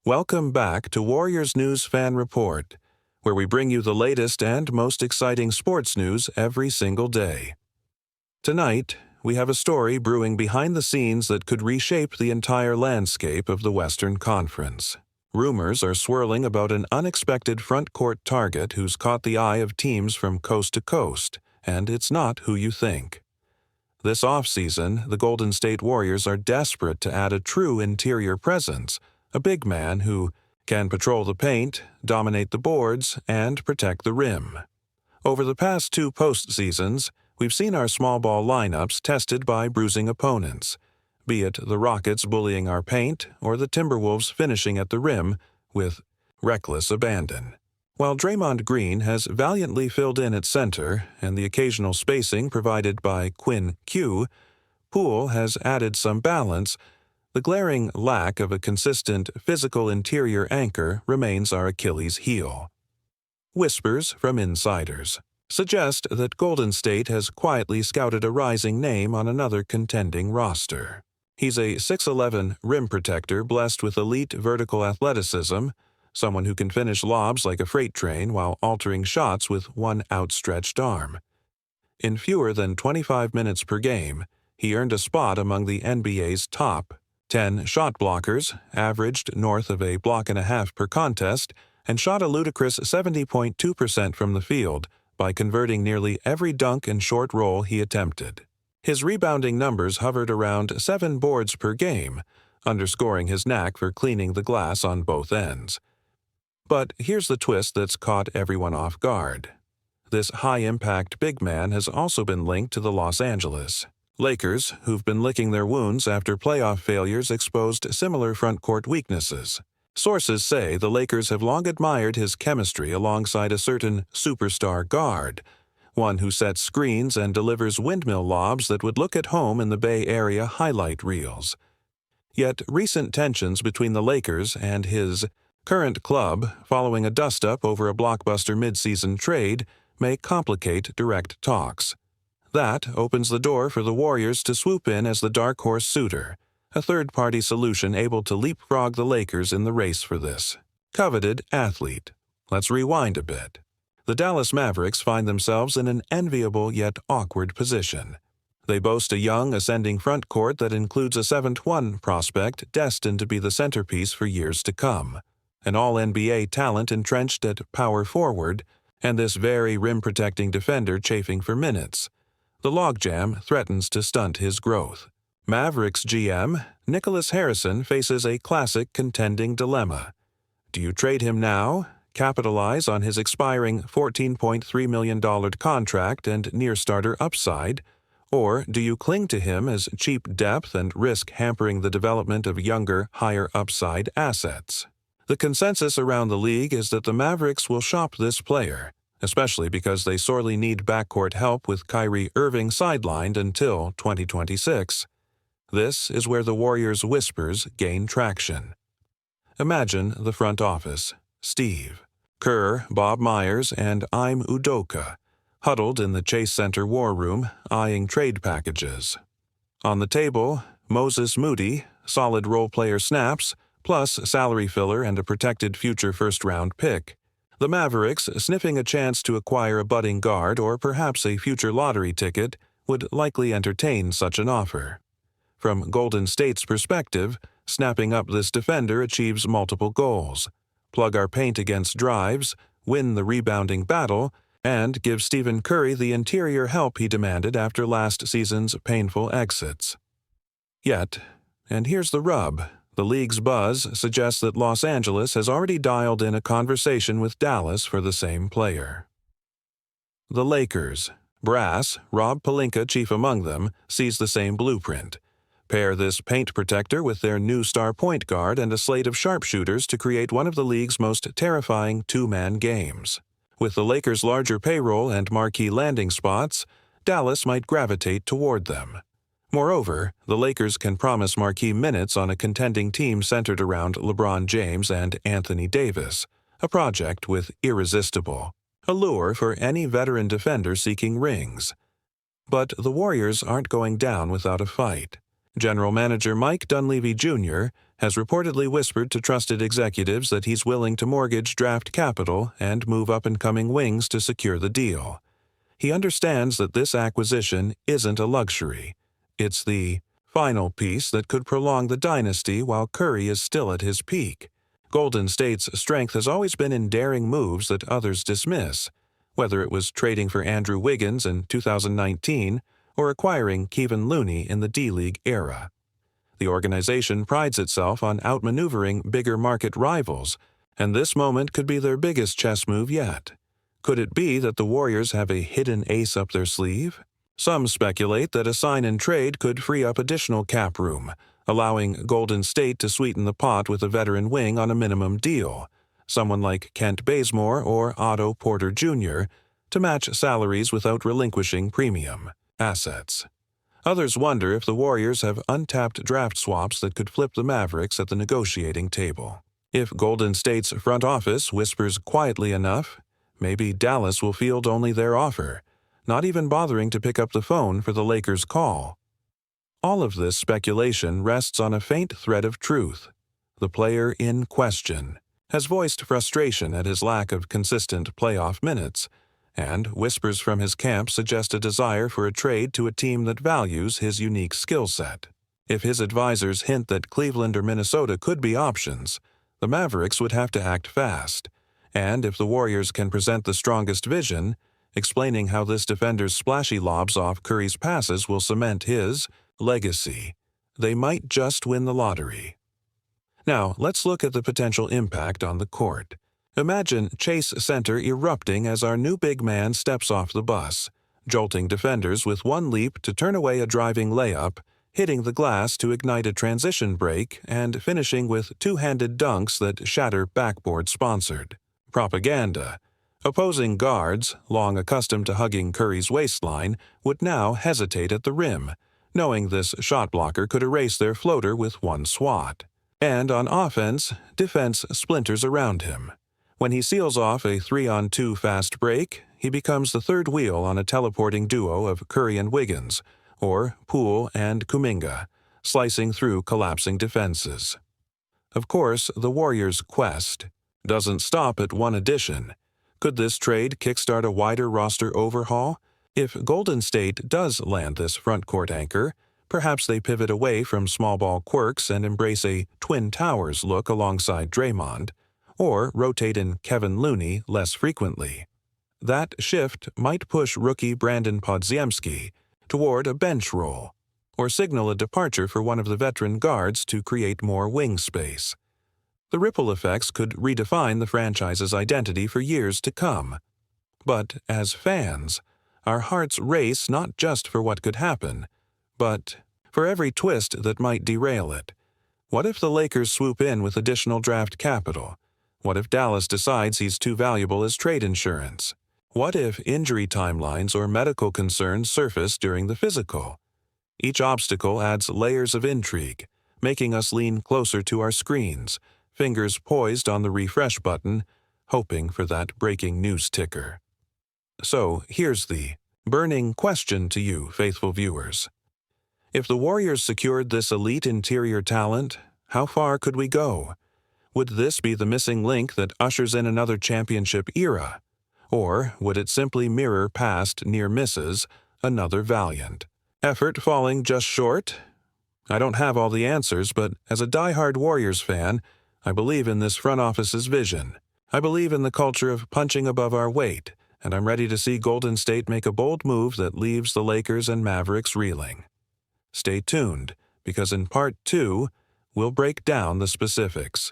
Welcome back to Warriors News Fan Report, where we bring you the latest and most exciting sports news every single day. Tonight, we have a story brewing behind the scenes that could reshape the entire landscape of the Western Conference. Rumors are swirling about an unexpected front-court target who's caught the eye of teams from coast to coast, and it's not who you think. This offseason, the Golden State Warriors are desperate to add a true interior presence, a big man who can patrol the paint, dominate the boards, and protect the rim. Over the past two postseasons, we've seen our small ball lineups tested by bruising opponents, be it the Rockets bullying our paint or the Timberwolves finishing at the rim with reckless abandon. While Draymond Green has valiantly filled in at center and the occasional spacing provided by Quinn Q, Poole has added some balance. The glaring lack of a consistent physical interior anchor remains our Achilles heel. Whispers from insiders suggest that Golden State has quietly scouted a rising name on another contending roster. He's a 6'11" rim protector blessed with elite vertical athleticism, someone who can finish lobs like a freight train while altering shots with one outstretched arm. In fewer than 25 minutes per game, he earned a spot among the NBA's top 10 shot blockers, averaged north of a block and a half per contest, and shot a ludicrous 70.2% from the field by converting nearly every dunk and short roll he attempted. His rebounding numbers hovered around 7 boards per game, underscoring his knack for cleaning the glass on both ends. But here's the twist that's caught everyone off guard. This high-impact big man has also been linked to the Los Angeles Lakers, who've been licking their wounds after playoff failures exposed similar front-court weaknesses. Sources say the Lakers have long admired his chemistry alongside a certain superstar guard, one who sets screens and delivers windmill lobs that would look at home in the Bay Area highlight reels. Yet recent tensions between the Lakers and his current club, following a dust-up over a blockbuster midseason trade, may complicate direct talks. That opens the door for the Warriors to swoop in as the dark horse suitor, a third-party solution able to leapfrog the Lakers in the race for this coveted athlete. Let's rewind a bit. The Dallas Mavericks find themselves in an enviable yet awkward position. They boast a young, ascending front court that includes a 7'1" prospect destined to be the centerpiece for years to come, an all-NBA talent entrenched at power forward, and this very rim-protecting defender chafing for minutes. The logjam threatens to stunt his growth. Mavericks GM Nicholas Harrison faces a classic contending dilemma. Do you trade him now, capitalize on his expiring $14.3 million contract and near-starter upside, or do you cling to him as cheap depth and risk hampering the development of younger, higher-upside assets? The consensus around the league is that the Mavericks will shop this player, especially because they sorely need backcourt help with Kyrie Irving sidelined until 2026. This is where the Warriors' whispers gain traction. Imagine the front office, Steve, Kerr, Bob Myers, and I'm Udoka, huddled in the Chase Center war room, eyeing trade packages. On the table, Moses Moody, solid role-player snaps, plus salary filler and a protected future first-round pick. The Mavericks, sniffing a chance to acquire a budding guard or perhaps a future lottery ticket, would likely entertain such an offer. From Golden State's perspective, snapping up this defender achieves multiple goals: plug our paint against drives, win the rebounding battle, and give Stephen Curry the interior help he demanded after last season's painful exits. Yet, and here's the rub, the league's buzz suggests that Los Angeles has already dialed in a conversation with Dallas for the same player. The Lakers, brass, Rob Pelinka chief among them, sees the same blueprint. Pair this paint protector with their new star point guard and a slate of sharpshooters to create one of the league's most terrifying two-man games. With the Lakers' larger payroll and marquee landing spots, Dallas might gravitate toward them. Moreover, the Lakers can promise marquee minutes on a contending team centered around LeBron James and Anthony Davis, a project with irresistible allure for any veteran defender seeking rings. But the Warriors aren't going down without a fight. General Manager Mike Dunleavy Jr., has reportedly whispered to trusted executives that he's willing to mortgage draft capital and move up-and-coming wings to secure the deal. He understands that this acquisition isn't a luxury. It's the final piece that could prolong the dynasty while Curry is still at his peak. Golden State's strength has always been in daring moves that others dismiss, whether it was trading for Andrew Wiggins in 2019 or acquiring Kevin Looney in the D-League era. The organization prides itself on outmaneuvering bigger market rivals, and this moment could be their biggest chess move yet. Could it be that the Warriors have a hidden ace up their sleeve? Some speculate that a sign-and-trade could free up additional cap room, allowing Golden State to sweeten the pot with a veteran wing on a minimum deal, someone like Kent Bazemore or Otto Porter Jr., to match salaries without relinquishing premium assets. Others wonder if the Warriors have untapped draft swaps that could flip the Mavericks at the negotiating table. If Golden State's front office whispers quietly enough, maybe Dallas will field only their offer, not even bothering to pick up the phone for the Lakers' call. All of this speculation rests on a faint thread of truth. The player in question has voiced frustration at his lack of consistent playoff minutes, and whispers from his camp suggest a desire for a trade to a team that values his unique skill set. If his advisors hint that Cleveland or Minnesota could be options, the Mavericks would have to act fast, and if the Warriors can present the strongest vision, explaining how this defender's splashy lobs off Curry's passes will cement his legacy, they might just win the lottery. Now, let's look at the potential impact on the court. Imagine Chase Center erupting as our new big man steps off the bus, jolting defenders with one leap to turn away a driving layup, hitting the glass to ignite a transition break, and finishing with two-handed dunks that shatter backboard-sponsored propaganda. Opposing guards, long accustomed to hugging Curry's waistline, would now hesitate at the rim, knowing this shot blocker could erase their floater with one swat. And on offense, defense splinters around him. When he seals off a 3-on-2 fast break, he becomes the third wheel on a teleporting duo of Curry and Wiggins, or Poole and Kuminga, slicing through collapsing defenses. Of course, the Warriors' quest doesn't stop at one addition. Could this trade kickstart a wider roster overhaul? If Golden State does land this front-court anchor, perhaps they pivot away from small-ball quirks and embrace a Twin Towers look alongside Draymond, or rotate in Kevin Looney less frequently. That shift might push rookie Brandon Podziemski toward a bench role, or signal a departure for one of the veteran guards to create more wing space. The ripple effects could redefine the franchise's identity for years to come. But as fans, our hearts race not just for what could happen, but for every twist that might derail it. What if the Lakers swoop in with additional draft capital? What if Dallas decides he's too valuable as trade insurance? What if injury timelines or medical concerns surface during the physical? Each obstacle adds layers of intrigue, making us lean closer to our screens, fingers poised on the refresh button, hoping for that breaking news ticker. So here's the burning question to you, faithful viewers. If the Warriors secured this elite interior talent, how far could we go? Would this be the missing link that ushers in another championship era? Or would it simply mirror past near misses, another valiant effort falling just short? I don't have all the answers, but as a die-hard Warriors fan, I believe in this front office's vision. I believe in the culture of punching above our weight, and I'm ready to see Golden State make a bold move that leaves the Lakers and Mavericks reeling. Stay tuned, because in Part 2, we'll break down the specifics.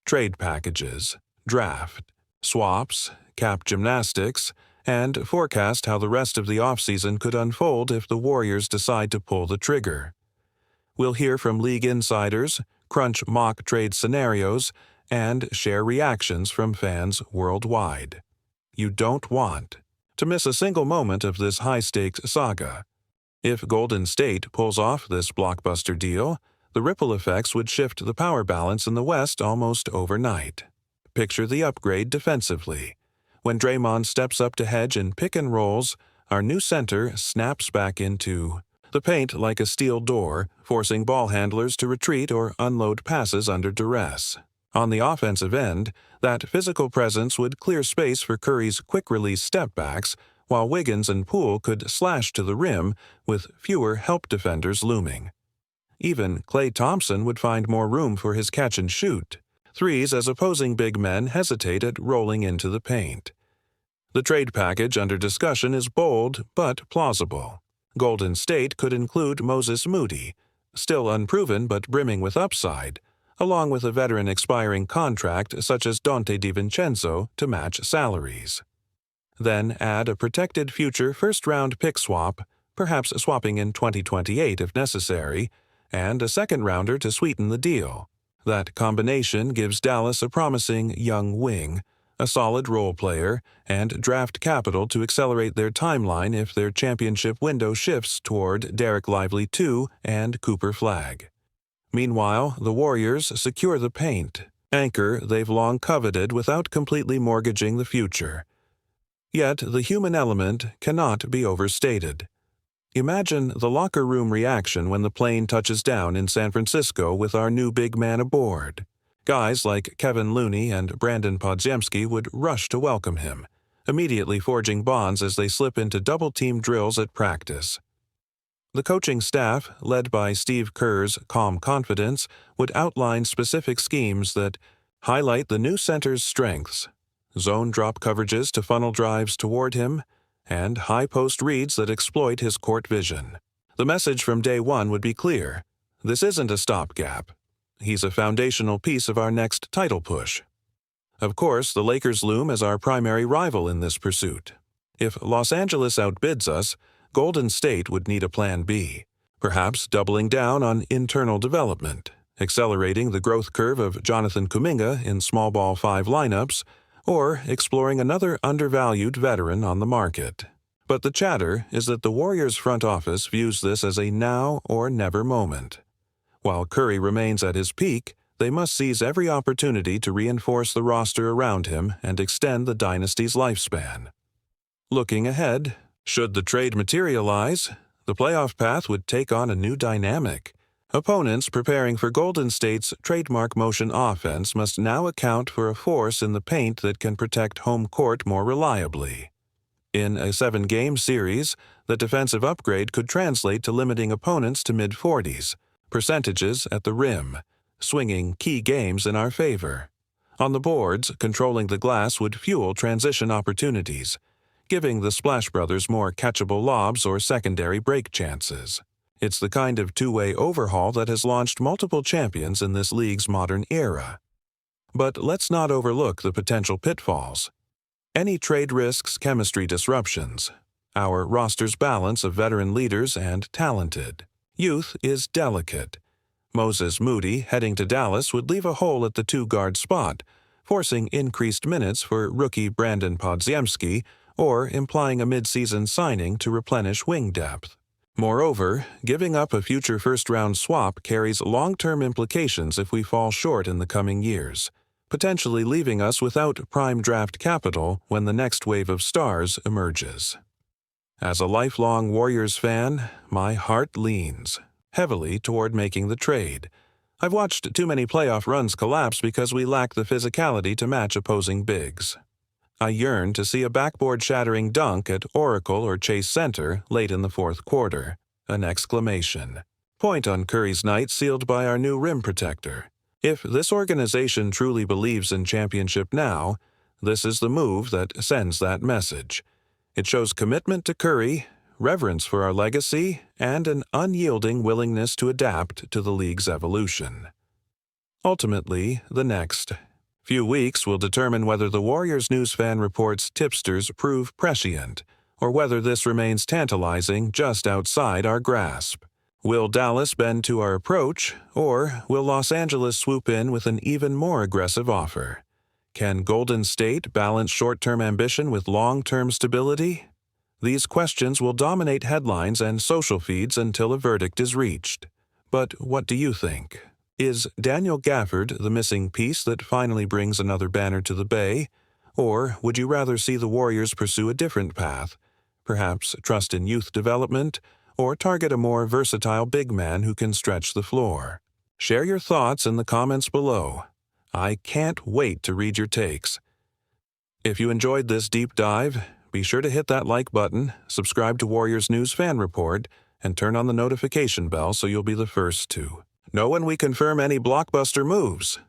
Trade packages, draft, swaps, cap gymnastics, and forecast how the rest of the offseason could unfold if the Warriors decide to pull the trigger. We'll hear from league insiders, crunch mock trade scenarios, and share reactions from fans worldwide. You don't want to miss a single moment of this high-stakes saga. If Golden State pulls off this blockbuster deal, the ripple effects would shift the power balance in the West almost overnight. Picture the upgrade defensively. When Draymond steps up to hedge in pick and rolls, our new center snaps back into the paint like a steel door, forcing ball handlers to retreat or unload passes under duress. On the offensive end, that physical presence would clear space for Curry's quick-release step-backs, while Wiggins and Poole could slash to the rim with fewer help defenders looming. Even Klay Thompson would find more room for his catch-and-shoot threes as opposing big men hesitate at rolling into the paint. The trade package under discussion is bold but plausible. Golden State could include Moses Moody, still unproven but brimming with upside, along with a veteran expiring contract such as Dante DiVincenzo to match salaries. Then add a protected future first-round pick swap, perhaps swapping in 2028 if necessary, and a second-rounder to sweeten the deal. That combination gives Dallas a promising young wing, a solid role player, and draft capital to accelerate their timeline if their championship window shifts toward Derek Lively II and Cooper Flagg. Meanwhile, the Warriors secure the paint, anchor they've long coveted without completely mortgaging the future. Yet the human element cannot be overstated. Imagine the locker room reaction when the plane touches down in San Francisco with our new big man aboard. Guys like Kevin Looney and Brandon Podziemski would rush to welcome him, immediately forging bonds as they slip into double-team drills at practice. The coaching staff, led by Steve Kerr's calm confidence, would outline specific schemes that highlight the new center's strengths, zone drop coverages to funnel drives toward him, and high-post reads that exploit his court vision. The message from day one would be clear. This isn't a stopgap. He's a foundational piece of our next title push. Of course, the Lakers loom as our primary rival in this pursuit. If Los Angeles outbids us, Golden State would need a plan B, perhaps doubling down on internal development, accelerating the growth curve of Jonathan Kuminga in small ball 5 lineups, or exploring another undervalued veteran on the market. But the chatter is that the Warriors' front office views this as a now-or-never moment. While Curry remains at his peak, they must seize every opportunity to reinforce the roster around him and extend the dynasty's lifespan. Looking ahead, should the trade materialize, the playoff path would take on a new dynamic. Opponents preparing for Golden State's trademark motion offense must now account for a force in the paint that can protect home court more reliably. In a 7-game series, the defensive upgrade could translate to limiting opponents to mid-40s, percentages at the rim, swinging key games in our favor. On the boards, controlling the glass would fuel transition opportunities, giving the Splash Brothers more catchable lobs or secondary break chances. It's the kind of two-way overhaul that has launched multiple champions in this league's modern era. But let's not overlook the potential pitfalls. Any trade risks chemistry disruptions. Our roster's balance of veteran leaders and talented. Youth is delicate. Moses Moody heading to Dallas would leave a hole at the 2-guard spot, forcing increased minutes for rookie Brandon Podziemski or implying a mid-season signing to replenish wing depth. Moreover, giving up a future first-round swap carries long-term implications if we fall short in the coming years, potentially leaving us without prime draft capital when the next wave of stars emerges. As a lifelong Warriors fan, my heart leans heavily toward making the trade. I've watched too many playoff runs collapse because we lack the physicality to match opposing bigs. I yearn to see a backboard-shattering dunk at Oracle or Chase Center late in the fourth quarter. An exclamation. Point on Curry's night sealed by our new rim protector. If this organization truly believes in championship now, this is the move that sends that message. It shows commitment to Curry, reverence for our legacy, and an unyielding willingness to adapt to the league's evolution. Ultimately, the next few weeks will determine whether the Warriors Newsfan Report's tipsters prove prescient, or whether this remains tantalizing just outside our grasp. Will Dallas bend to our approach, or will Los Angeles swoop in with an even more aggressive offer? Can Golden State balance short-term ambition with long-term stability? These questions will dominate headlines and social feeds until a verdict is reached. But what do you think? Is Daniel Gafford the missing piece that finally brings another banner to the Bay? Or would you rather see the Warriors pursue a different path? Perhaps trust in youth development, or target a more versatile big man who can stretch the floor? Share your thoughts in the comments below. I can't wait to read your takes. If you enjoyed this deep dive, be sure to hit that like button, subscribe to Warriors News Fan Report, and turn on the notification bell so you'll be the first to know when we confirm any blockbuster moves.